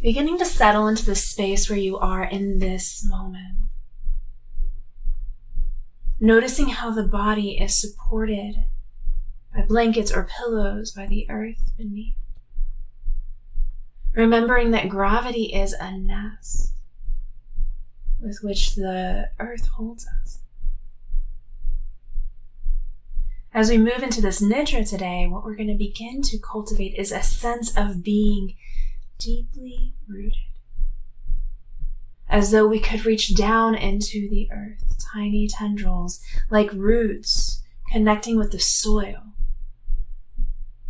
Beginning to settle into the space where you are in this moment. Noticing how the body is supported by blankets or pillows by the earth beneath. Remembering that gravity is a nest with which the earth holds us. As we move into this Nidra today, what we're going to begin to cultivate is a sense of being deeply rooted. As though we could reach down into the earth, tiny tendrils like roots connecting with the soil,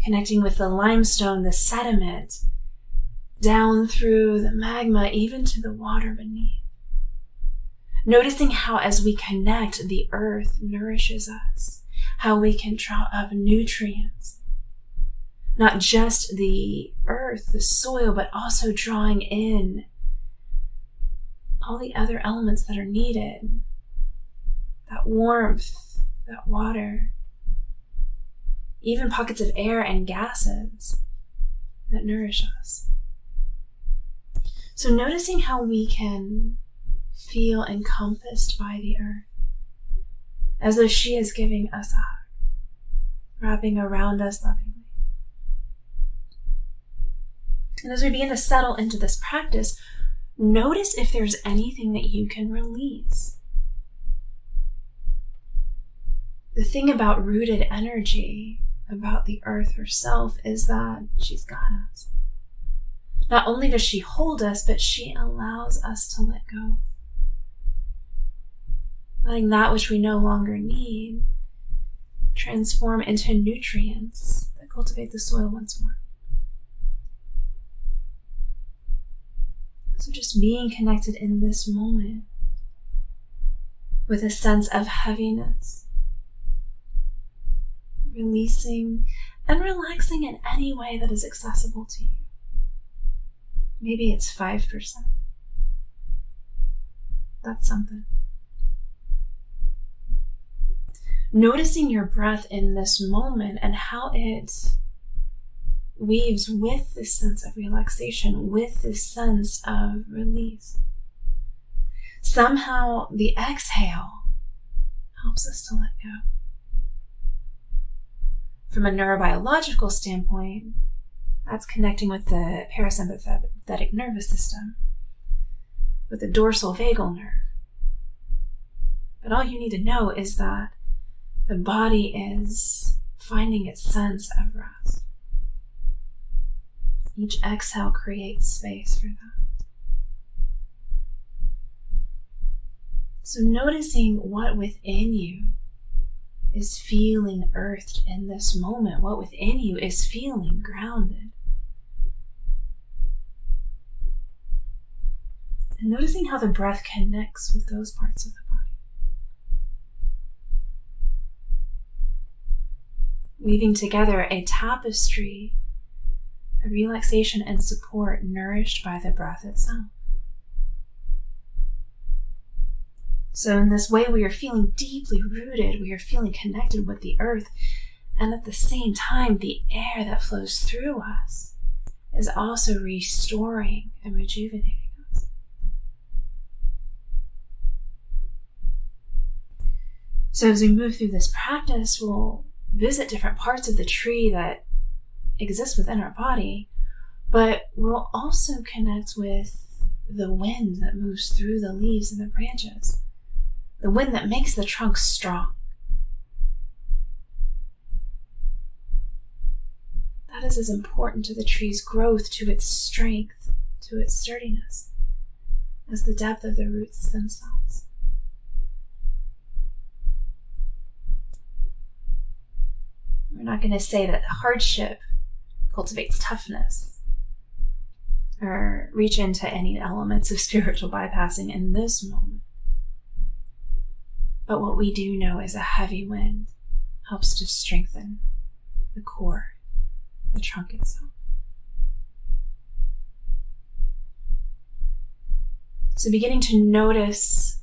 connecting with the limestone, the sediment, down through the magma, even to the water beneath. Noticing how as we connect, the earth nourishes us, how we can draw up nutrients. Not just the earth, the soil, but also drawing in all the other elements that are needed. That warmth, that water, even pockets of air and gases that nourish us. So noticing how we can feel encompassed by the earth, as though she is giving us a hug, wrapping around us lovingly. And as we begin to settle into this practice, notice if there's anything that you can release. The thing about rooted energy, about the earth herself, is that she's got us. Not only does she hold us, but she allows us to let go. Letting that which we no longer need transform into nutrients that cultivate the soil once more. So just being connected in this moment with a sense of heaviness, releasing and relaxing in any way that is accessible to you. Maybe it's 5%. That's something. Noticing your breath in this moment and how it weaves with this sense of relaxation, with this sense of release. Somehow the exhale helps us to let go. From a neurobiological standpoint, that's connecting with the parasympathetic nervous system, with the dorsal vagal nerve. But all you need to know is that the body is finding its sense of rest. Each exhale creates space for that. So noticing what within you is feeling earthed in this moment, what within you is feeling grounded. And noticing how the breath connects with those parts of the body. Weaving together a tapestry of relaxation and support nourished by the breath itself. So in this way, we are feeling deeply rooted, we are feeling connected with the earth, and at the same time, the air that flows through us is also restoring and rejuvenating us. So as we move through this practice, we'll visit different parts of the tree that exist within our body, but we'll also connect with the wind that moves through the leaves and the branches, the wind that makes the trunk strong. That is as important to the tree's growth, to its strength, to its sturdiness, as the depth of the roots themselves. We're not going to say that hardship cultivates toughness or reach into any elements of spiritual bypassing in this moment. But what we do know is a heavy wind helps to strengthen the core, the trunk itself. So beginning to notice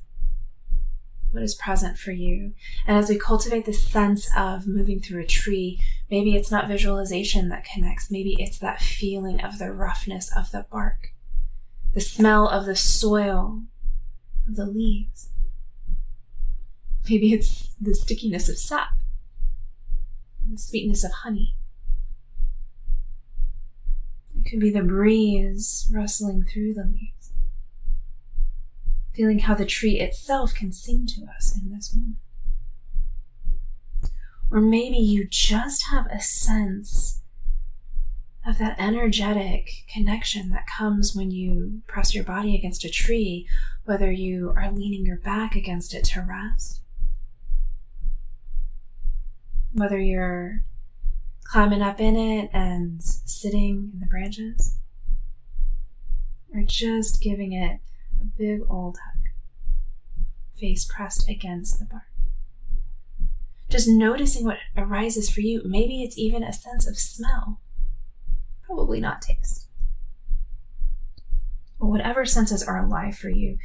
what is present for you. And as we cultivate this sense of moving through a tree, maybe it's not visualization that connects. Maybe it's that feeling of the roughness of the bark. the smell of the soil, of the leaves. Maybe it's the stickiness of sap, the sweetness of honey. It could be the breeze rustling through the leaves, feeling how the tree itself can sing to us in this moment. Or maybe you just have a sense of that energetic connection that comes when you press your body against a tree, whether you are leaning your back against it to rest, whether you're climbing up in it and sitting in the branches, or just giving it a big old hug, face pressed against the bark. Just noticing what arises for you. Maybe it's even a sense of smell, probably not taste. But whatever senses are alive for you,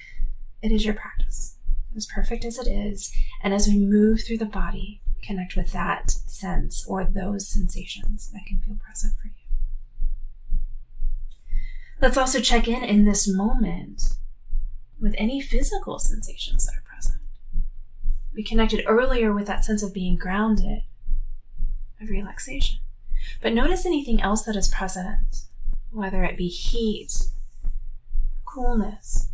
it is your practice, as perfect as it is. And as we move through the body, connect with that sense or those sensations that can feel present for you. Let's also check in this moment with any physical sensations that are present. We connected earlier with that sense of being grounded, of relaxation. But notice anything else that is present, whether it be heat, coolness,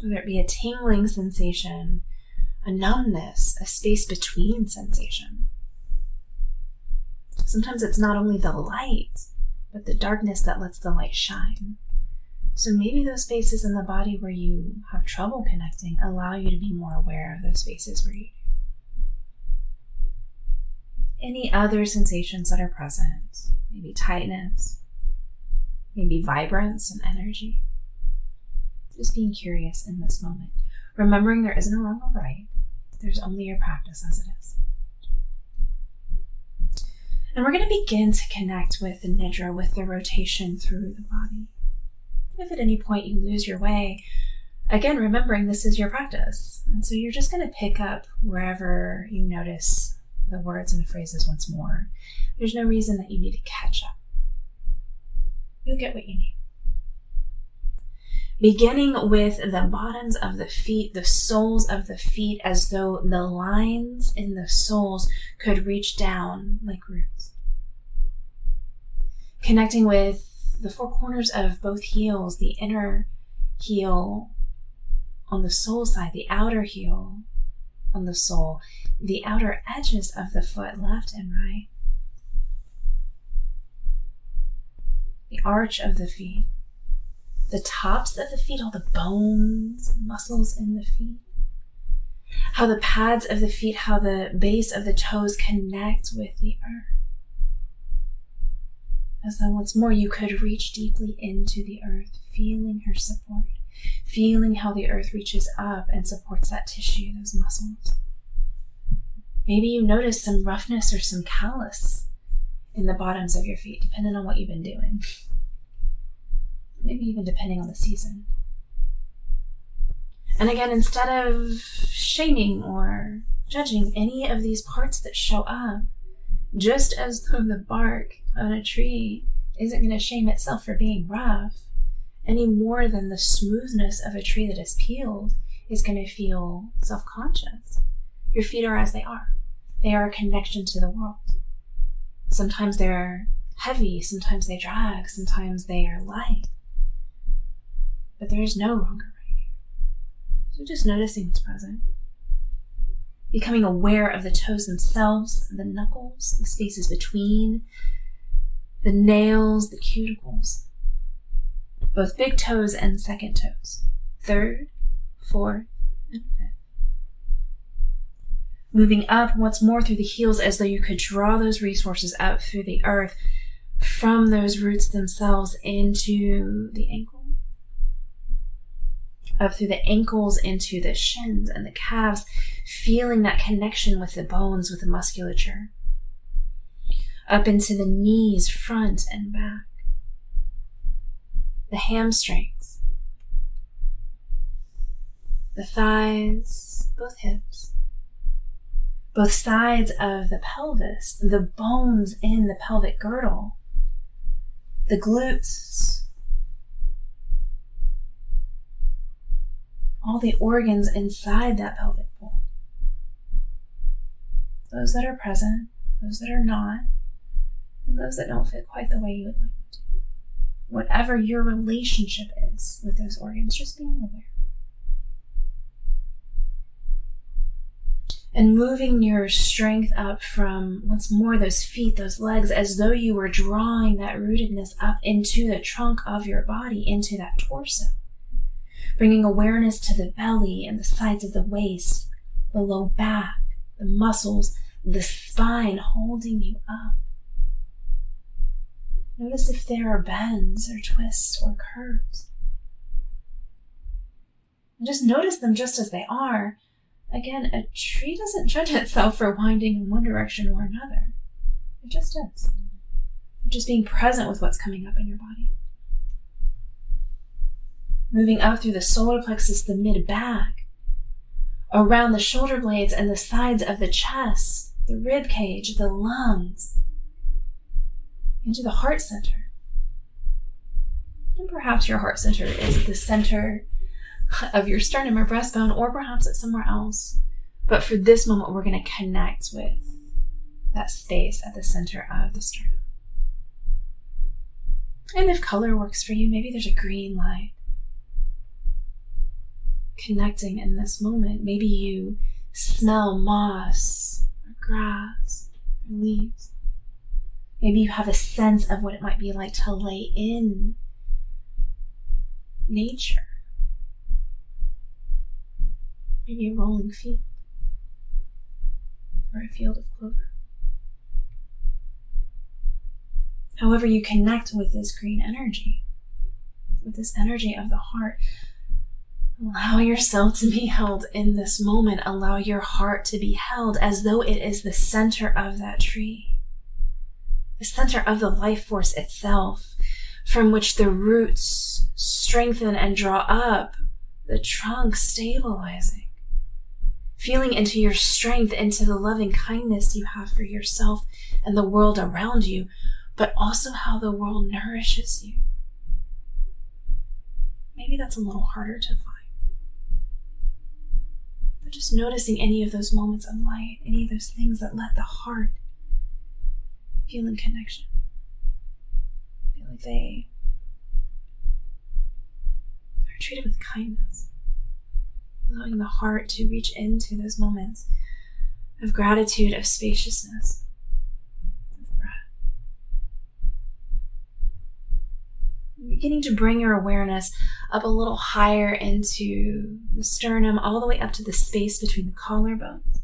whether it be a tingling sensation, a numbness, a space between sensation. Sometimes it's not only the light, but the darkness that lets the light shine. So maybe those spaces in the body where you have trouble connecting allow you to be more aware of those spaces where you do. Any other sensations that are present, maybe tightness, maybe vibrance and energy. Just being curious in this moment. Remembering there isn't a wrong or right. There's only your practice as it is. And we're going to begin to connect with the Nidra, with the rotation through the body. If at any point you lose your way, again, remembering this is your practice. And so you're just going to pick up wherever you notice the words and the phrases once more. There's no reason that you need to catch up. You'll get what you need. Beginning with the bottoms of the feet, the soles of the feet, as though the lines in the soles could reach down like roots. Connecting with the four corners of both heels, the inner heel on the sole side, the outer heel on the sole, the outer edges of the foot, left and right. The arch of the feet, the tops of the feet, all the bones, muscles in the feet. How the pads of the feet, how the base of the toes connect with the earth. As though once more you could reach deeply into the earth, feeling her support, feeling how the earth reaches up and supports that tissue, those muscles. Maybe you notice some roughness or some callus in the bottoms of your feet, depending on what you've been doing. Maybe even depending on the season. And again, instead of shaming or judging any of these parts that show up, just as though the bark on a tree isn't going to shame itself for being rough, any more than the smoothness of a tree that is peeled is going to feel self-conscious. Your feet are as they are. They are a connection to the world. Sometimes they're heavy, sometimes they drag, sometimes they are light. But there is no wrong or right here. So just noticing what's present. Becoming aware of the toes themselves, the knuckles, the spaces between, the nails, the cuticles. Both big toes and second toes. Third, fourth, and fifth. Moving up once more through the heels as though you could draw those resources up through the earth from those roots themselves into the ankle. Up through the ankles into the shins and the calves, feeling that connection with the bones, with the musculature. Up into the knees, front and back. The hamstrings. The thighs, both hips. Both sides of the pelvis, the bones in the pelvic girdle. The glutes, all the organs inside that pelvic bowl. Those that are present, those that are not, and those that don't fit quite the way you would like it to. Whatever your relationship is with those organs, just being aware. And moving your strength up from, once more, those feet, those legs, as though you were drawing that rootedness up into the trunk of your body, into that torso. Bringing awareness to the belly and the sides of the waist, the low back, the muscles, the spine holding you up. Notice if there are bends or twists or curves. And just notice them just as they are. Again, a tree doesn't judge itself for winding in one direction or another. It just is. Just being present with what's coming up in your body. Moving up through the solar plexus, the mid-back, around the shoulder blades and the sides of the chest, the rib cage, the lungs, into the heart center. And perhaps your heart center is the center of your sternum or breastbone, or perhaps it's somewhere else. But for this moment, we're going to connect with that space at the center of the sternum. And if color works for you, maybe there's a green light. Connecting in this moment. Maybe you smell moss or grass or leaves. Maybe you have a sense of what it might be like to lay in nature. Maybe a rolling field or a field of clover. However you connect with this green energy, with this energy of the heart, allow yourself to be held in this moment. Allow your heart to be held as though it is the center of that tree. The center of the life force itself, from which the roots strengthen and draw up, the trunk stabilizing. Feeling into your strength, into the loving kindness you have for yourself and the world around you, but also how the world nourishes you. Maybe that's a little harder to find. But just noticing any of those moments of light, any of those things that let the heart feel in connection. Feel like they are treated with kindness. Allowing the heart to reach into those moments of gratitude, of spaciousness, of breath. Beginning to bring your awareness up a little higher into the sternum, all the way up to the space between the collarbones.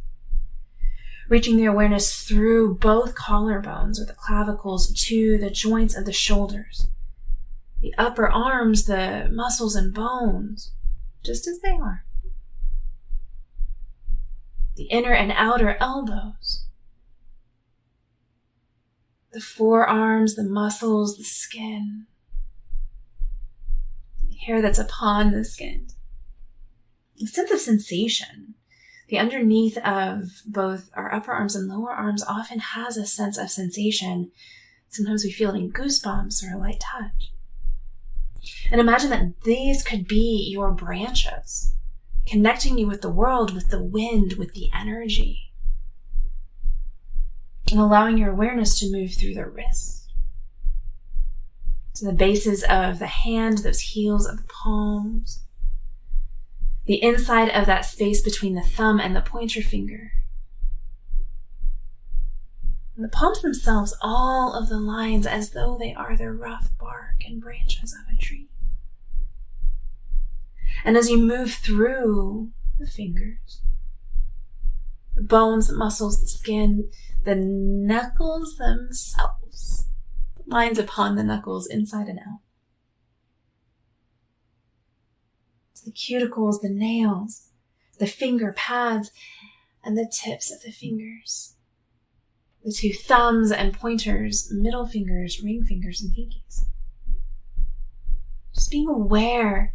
Reaching the awareness through both collarbones or the clavicles to the joints of the shoulders. The upper arms, the muscles and bones, just as they are. The inner and outer elbows. The forearms, the muscles, the skin. The hair that's upon the skin. A sense of sensation. The underneath of both our upper arms and lower arms often has a sense of sensation. Sometimes we feel it in goosebumps or a light touch. And imagine that these could be your branches, connecting you with the world, with the wind, with the energy. And allowing your awareness to move through the wrist, to the bases of the hand, those heels of the palms, the inside of that space between the thumb and the pointer finger. And the palms themselves, all of the lines as though they are the rough bark and branches of a tree. And as you move through the fingers, the bones, the muscles, the skin, the knuckles themselves, lines upon the knuckles inside and out. The cuticles, the nails, the finger pads, and the tips of the fingers. The two thumbs and pointers, middle fingers, ring fingers, and pinkies. Just being aware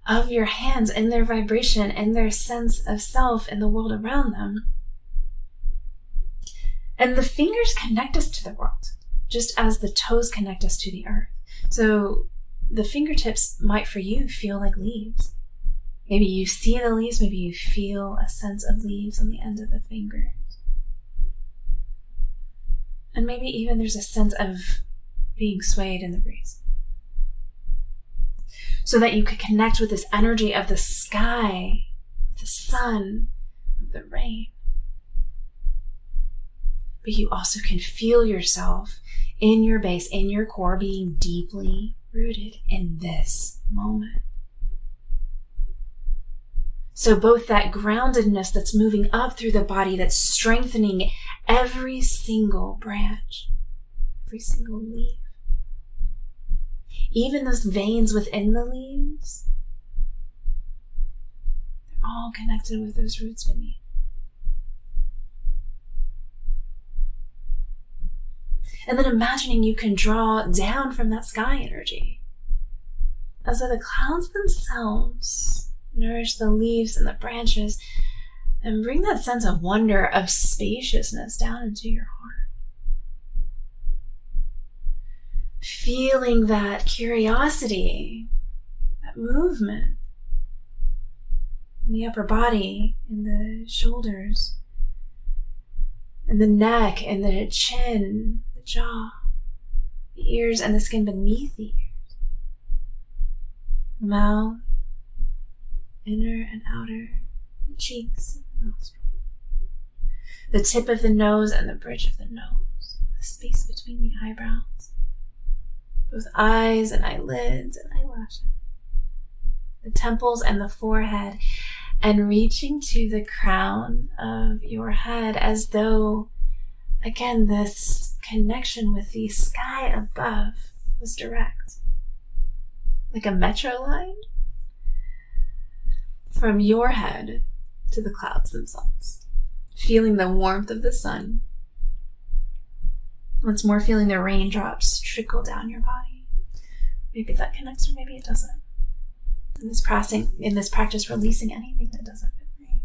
of your hands and their vibration and their sense of self and the world around them. And the fingers connect us to the world, just as the toes connect us to the earth. So the fingertips might for you feel like leaves. Maybe you see the leaves, maybe you feel a sense of leaves on the end of the fingers. And maybe even there's a sense of being swayed in the breeze. So that you could connect with this energy of the sky, the sun, of the rain. But you also can feel yourself in your base, in your core, being deeply rooted in this moment. So both that groundedness that's moving up through the body, that's strengthening every single branch, every single leaf, even those veins within the leaves, they're all connected with those roots beneath. And then imagining you can draw down from that sky energy, as though the clouds themselves nourish the leaves and the branches and bring that sense of wonder, of spaciousness down into your heart. Feeling that curiosity, that movement in the upper body, in the shoulders, in the neck, in the chin, the jaw, the ears, and the skin beneath the ears, mouth, inner and outer, the cheeks and the nostril, the tip of the nose and the bridge of the nose, the space between the eyebrows, both eyes and eyelids and eyelashes, the temples and the forehead, and reaching to the crown of your head as though, again, this connection with the sky above was direct, like a metro line from your head to the clouds themselves, feeling the warmth of the sun. Once more, feeling the raindrops trickle down your body. Maybe that connects or maybe it doesn't. In this practice, releasing anything that doesn't fit for you.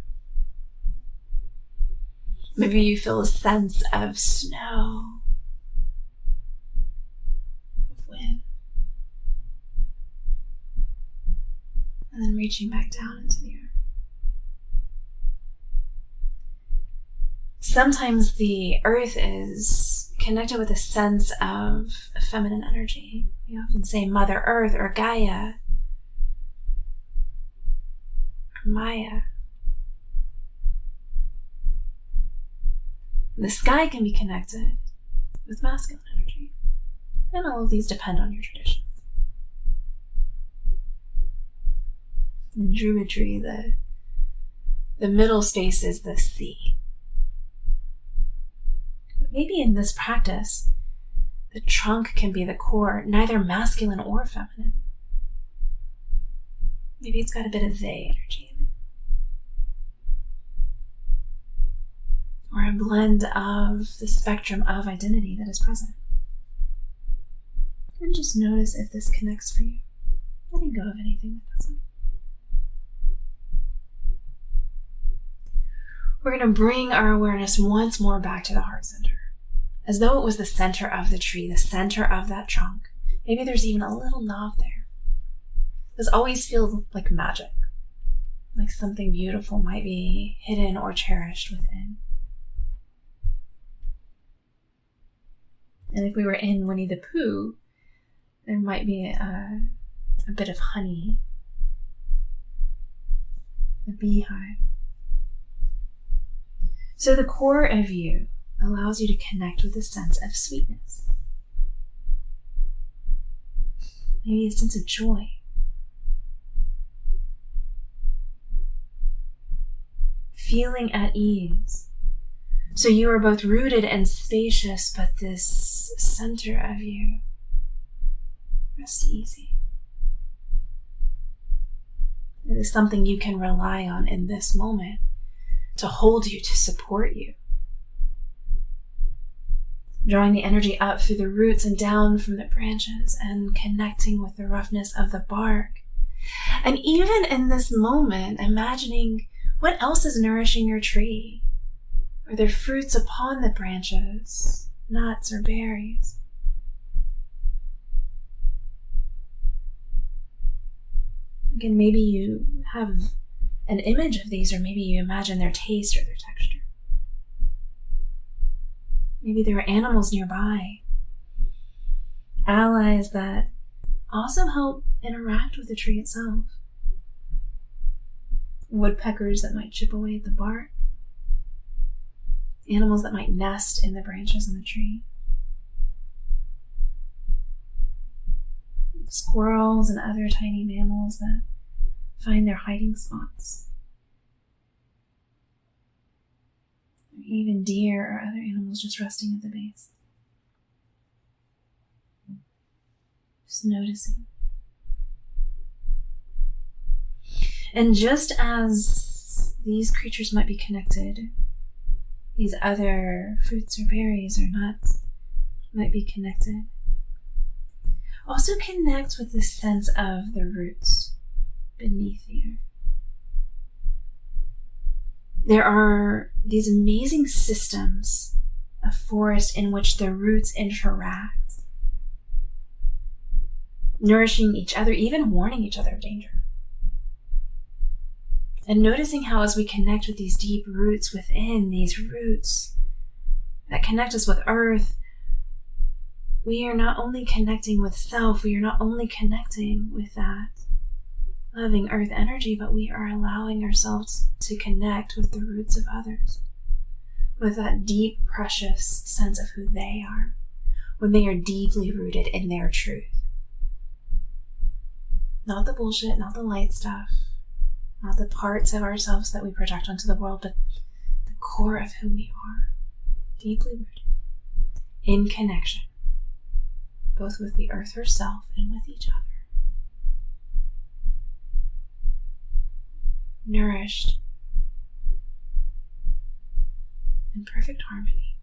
Maybe you feel a sense of snow, of wind, and then reaching back down into the earth. Sometimes the earth is connected with a sense of feminine energy. We often say Mother Earth or Gaia or Maya. The sky can be connected with masculine energy. And all of these depend on your traditions. In Druidry, the middle space is the sea. But maybe in this practice, the trunk can be the core, neither masculine or feminine. Maybe it's got a bit of they energy in it. Or a blend of the spectrum of identity that is present. And just notice if this connects for you. Letting go of anything that doesn't. We're going to bring our awareness once more back to the heart center, as though it was the center of the tree, the center of that trunk. Maybe there's even a little knob there. This always feels like magic, like something beautiful might be hidden or cherished within. And if we were in Winnie the Pooh, there might be a bit of honey, a beehive. So the core of you allows you to connect with a sense of sweetness. Maybe a sense of joy. Feeling at ease. So you are both rooted and spacious, but this center of you rests easy. It is something you can rely on in this moment to hold you, to support you. Drawing the energy up through the roots and down from the branches and connecting with the roughness of the bark. And even in this moment, imagining what else is nourishing your tree. Are there fruits upon the branches, nuts or berries? Again, maybe you have an image of these, or maybe you imagine their taste or their texture. Maybe there are animals nearby, allies that also help interact with the tree itself. Woodpeckers that might chip away at the bark, animals that might nest in the branches of the tree, squirrels and other tiny mammals that find their hiding spots, or even deer or other animals just resting at the base. Just noticing. And just as these creatures might be connected, these other fruits or berries or nuts might be connected, also connect with this sense of the roots beneath the earth. There are these amazing systems of forest in which the roots interact, nourishing each other, even warning each other of danger. And noticing how as we connect with these deep roots within, these roots that connect us with earth, we are not only connecting with self, we are not only connecting with that loving earth energy, but we are allowing ourselves to connect with the roots of others, with that deep, precious sense of who they are, when they are deeply rooted in their truth. Not the bullshit, not the light stuff, not the parts of ourselves that we project onto the world, but the core of who we are, deeply rooted in connection, both with the earth herself and with each other. Nourished in perfect harmony,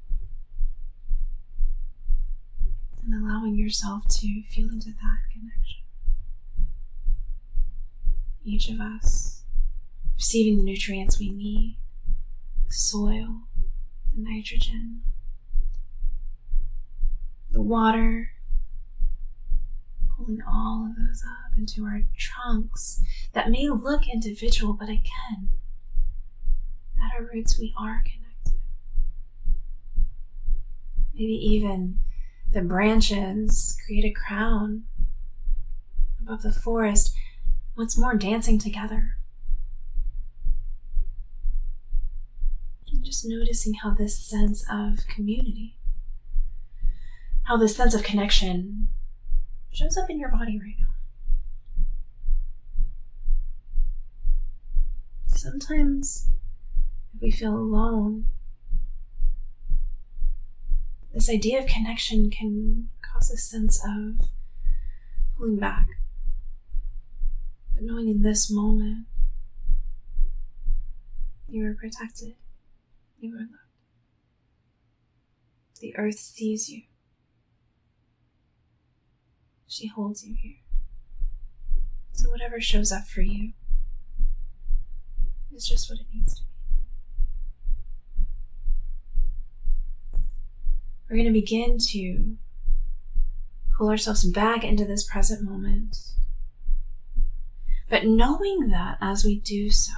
and allowing yourself to feel into that connection. Each of us receiving the nutrients we need, the soil, the nitrogen, the water, pulling all of those up into our trunks that may look individual, but again, at our roots we are connected. Maybe even the branches create a crown above the forest, once more dancing together. And just noticing how this sense of community, how this sense of connection shows up in your body right now. Sometimes, if we feel alone, this idea of connection can cause a sense of pulling back. But knowing in this moment, you are protected, you are loved. The earth sees you. She holds you here. So whatever shows up for you is just what it needs to be. We're going to begin to pull ourselves back into this present moment, but knowing that as we do so,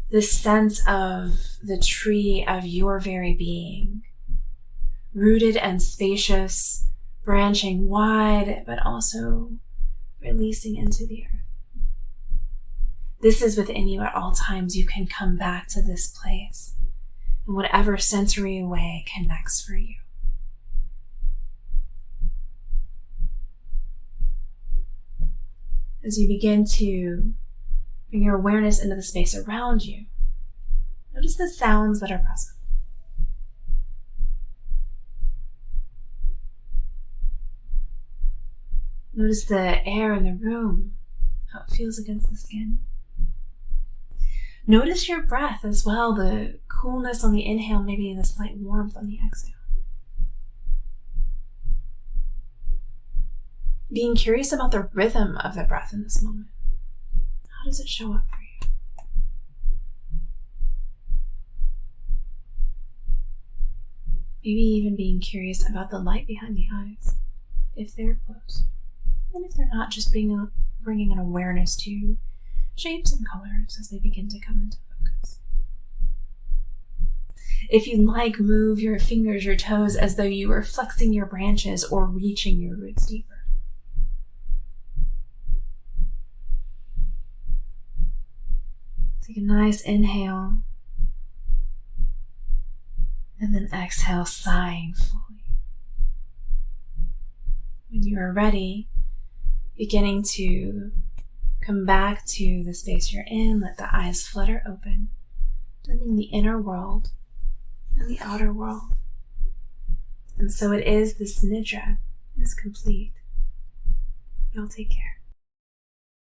this sense of the tree of your very being, rooted and spacious, branching wide, but also releasing into the earth. This is within you at all times. You can come back to this place in whatever sensory way connects for you. As you begin to bring your awareness into the space around you, notice the sounds that are present. Notice the air in the room, how it feels against the skin. Notice your breath as well, the coolness on the inhale, maybe the slight warmth on the exhale. Being curious about the rhythm of the breath in this moment. How does it show up for you? Maybe even being curious about the light behind the eyes, if they're closed. And if they're not, just bringing an awareness to shapes and colors as they begin to come into focus. If you like, move your fingers, your toes as though you were flexing your branches or reaching your roots deeper. Take a nice inhale and then exhale, sighing fully. When you are ready, beginning to come back to the space you're in, let the eyes flutter open, blending the inner world and the outer world. And so it is, this Nidra is complete. Y'all take care.